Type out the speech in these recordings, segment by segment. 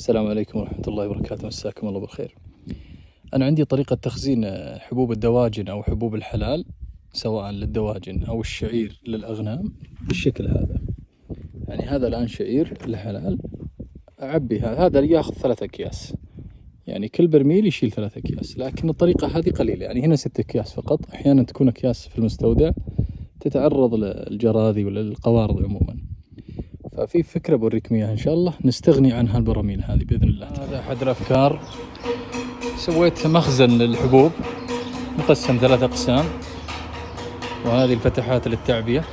السلام عليكم ورحمة الله وبركاته، مساكم الله بالخير. أنا عندي طريقة تخزين حبوب الدواجن أو حبوب الحلال، سواء للدواجن أو الشعير للأغنام بالشكل هذا. يعني هذا الآن شعير الحلال، أعبي هذا ياخذ 3 أكياس، يعني كل برميل يشيل 3 أكياس، لكن الطريقة هذه قليلة، يعني هنا 6 أكياس فقط. أحيانا تكون أكياس في المستودع تتعرض للجراذي ولا للقوارض عموما، ففي فكرة بوريكم إياها إن شاء الله نستغني عن هالبراميل هذه بإذن الله. هذا أحد الأفكار. سويت مخزن للحبوب مقسم 3 أقسام، وهذه الفتحات للتعبئة.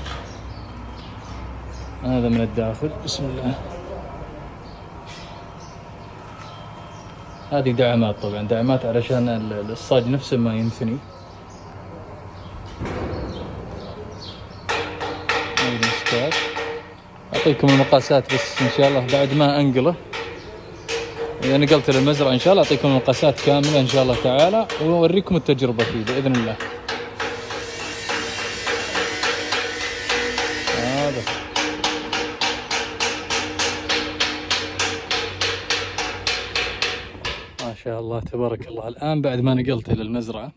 هذا من الداخل، بسم الله. هذه دعمات، طبعا دعمات علشان الصاج نفسه ما ينثني. هذه المسكات، أعطيكم المقاسات بس إن شاء الله بعد ما أنقله. إذا نقلت للمزرعة إن شاء الله أعطيكم المقاسات كاملة إن شاء الله تعالى، وأوريكم التجربة فيه بإذن الله. هذا ما شاء الله تبارك الله. الآن بعد ما نقلت إلى المزرعة،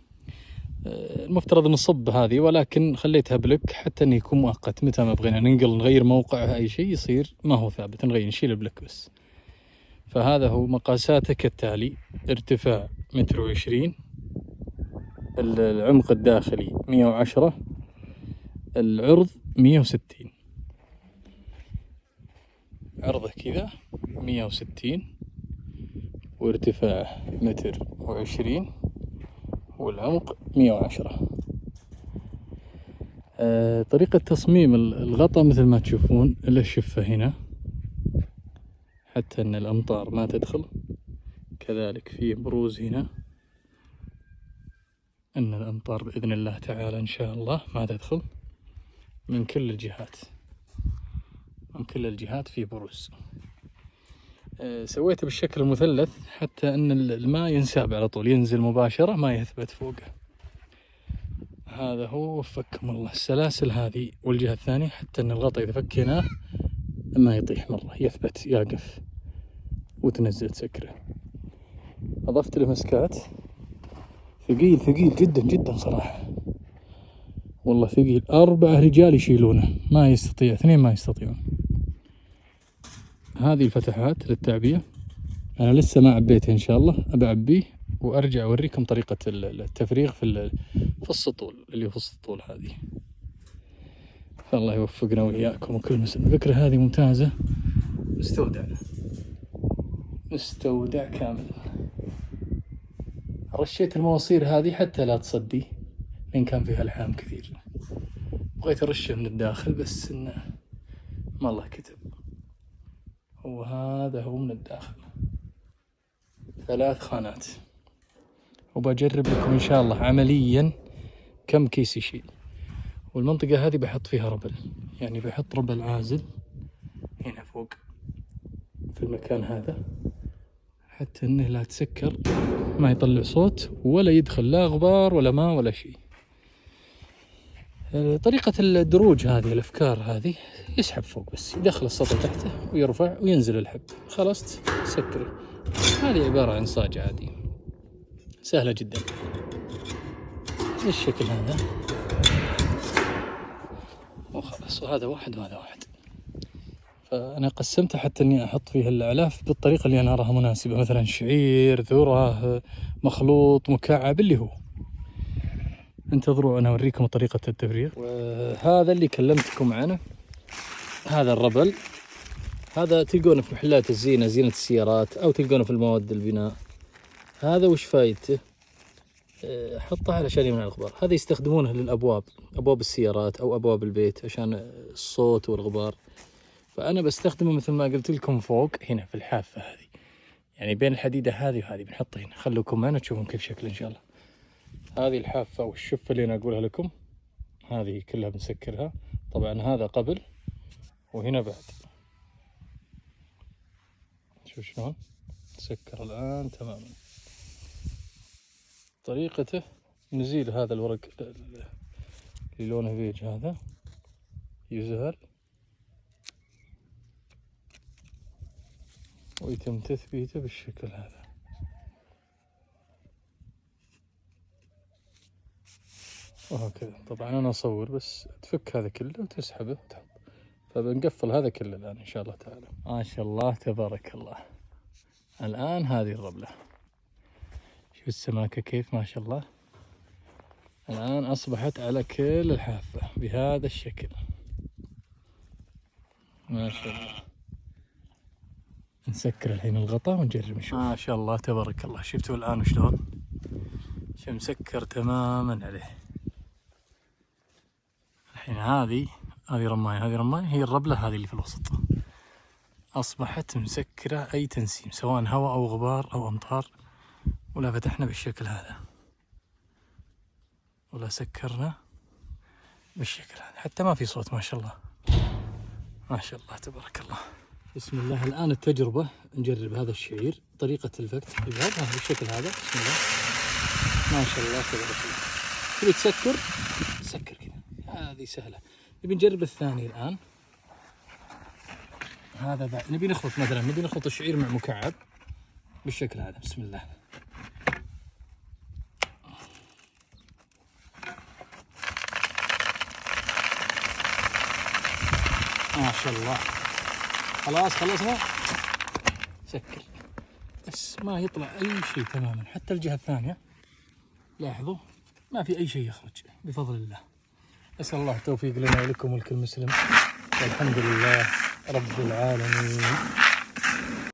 المفترض نصب هذه، ولكن خليتها بلك حتى انه يكون مؤقت. متى ما بغينا ننقل نغير موقعها اي شيء يصير ما هو ثابت، نغير نشيل البلك بس. فهذا هو مقاساته كالتالي: ارتفاع 1.20 متر، العمق الداخلي 110، العرض 160، عرضه كذا 160 وارتفاعه 1.20 متر والعمق 110. طريقة تصميم الغطاء مثل ما تشوفون، الشفة هنا حتى ان الامطار ما تدخل، كذلك فيه بروز هنا ان الامطار باذن الله تعالى ان شاء الله ما تدخل من كل الجهات، من كل الجهات فيه بروز. سويته بالشكل المثلث حتى ان الماء ينساب على طول، ينزل مباشرة ما يثبت فوقه. هذا هو، وفقكم الله. السلاسل هذه والجهة الثانية حتى ان الغطاء اذا فكيناه ما يطيح مرة، يثبت يقف وتنزل تسكره. اضفت له مسكات، ثقيل ثقيل جدا جدا صراحة، والله ثقيل. 4 رجال يشيلونه، ما يستطيع 2 ما يستطيعون. هذه الفتحات للتعبئة، أنا لسه ما عبيته إن شاء الله، أبعبيه وأرجع أوريكم طريقة التفريغ في السطول، اللي في السطول هذه. فالله يوفقنا وإياكم وكل مسلم. الفكرة هذه ممتازة. مستودع كامل. رشيت المواسير هذه حتى لا تصدي، إن كان فيها لحام كثير. بغيت أرشه من الداخل بس إنه ما الله كتب. وهذا هو من الداخل 3 خانات، وبجرب لكم إن شاء الله عمليا كم كيس يشيل. والمنطقة هذه بحط فيها ربل، يعني بحط ربل عازل هنا فوق في المكان هذا، حتى إنه لا تسكر، ما يطلع صوت ولا يدخل لا غبار ولا ماء ولا شيء. طريقة الدروج هذه، الأفكار هذه، يسحب فوق بس، يدخل السطل تحته ويرفع وينزل الحب، خلاص سكره. هذه عبارة عن صاج عادي، سهلة جدا بالشكل هذا وخلاص. وهذا واحد وهذا واحد. فأنا قسمته حتى إني أحط فيه الأعلاف بالطريقة اللي أنا أراها مناسبة، مثلا شعير، ذرة، مخلوط، مكعب، اللي هو. انتظروا أنا أوريكم طريقة التفريغ. وهذا اللي كلمتكم عنه، هذا الربل، هذا تلقونه في محلات الزينة، زينة السيارات، أو تلقونه في المواد البناء. هذا وش فايدته؟ حطه علشان يمنع الغبار. هذا يستخدمونه للأبواب، أبواب السيارات أو أبواب البيت، عشان الصوت والغبار. فأنا بستخدمه مثل ما قلت لكم فوق هنا في الحافة هذه، يعني بين الحديدة هذه وهذه بنحطه هنا. خلوكم معنا تشوفون كيف شكله إن شاء الله. هذه الحافة والشفة اللي أنا أقولها لكم، هذه كلها بنسكرها. طبعا هذا قبل وهنا بعد. شوف شلون تسكر الآن تماما. طريقته نزيل هذا الورق اللي لونه بيج، هذا يزهر ويتم تثبيته بالشكل هذا. وهكذا. طبعا أنا أصور بس تفك هذا كله وتسحبه وتحط. فبنقفل هذا كله الآن إن شاء الله تعالى. ما شاء الله تبارك الله. الآن هذه الربلة، شوف السماكة كيف ما شاء الله. الآن أصبحت على كل الحافة بهذا الشكل ما شاء الله. نسكر الحين الغطاء ونجرب نشوف. ما شاء الله تبارك الله. شفتوا الآن وشلون؟ شو مسكر تماما عليه. الحين هذه رماية، هذه رماية، هي الربلة هذه اللي في الوسط أصبحت مسكرة أي تنسيم سواء هواء أو غبار أو أمطار، ولا فتحنا بالشكل هذا ولا سكرنا بالشكل هذا، حتى ما في صوت. ما شاء الله ما شاء الله تبارك الله. بسم الله. الآن التجربة نجرب هذا الشعير طريقة الفك يذهب بالشكل هذا. بسم الله ما شاء الله تبارك الله. تبي تسكر سكر كذا، هذه سهلة. نبي نجرب الثاني الآن. هذا بعد نبي نخلط، مثلا نبي نخلط الشعير مع مكعب بالشكل هذا. بسم الله ما شاء الله. خلاص خلصنا. سكر بس ما يطلع أي شيء تماما، حتى الجهة الثانية لاحظوا ما في أي شيء يخرج بفضل الله. أسأل الله التوفيق لنا ولكم ولكل مسلم، والحمد لله رب العالمين.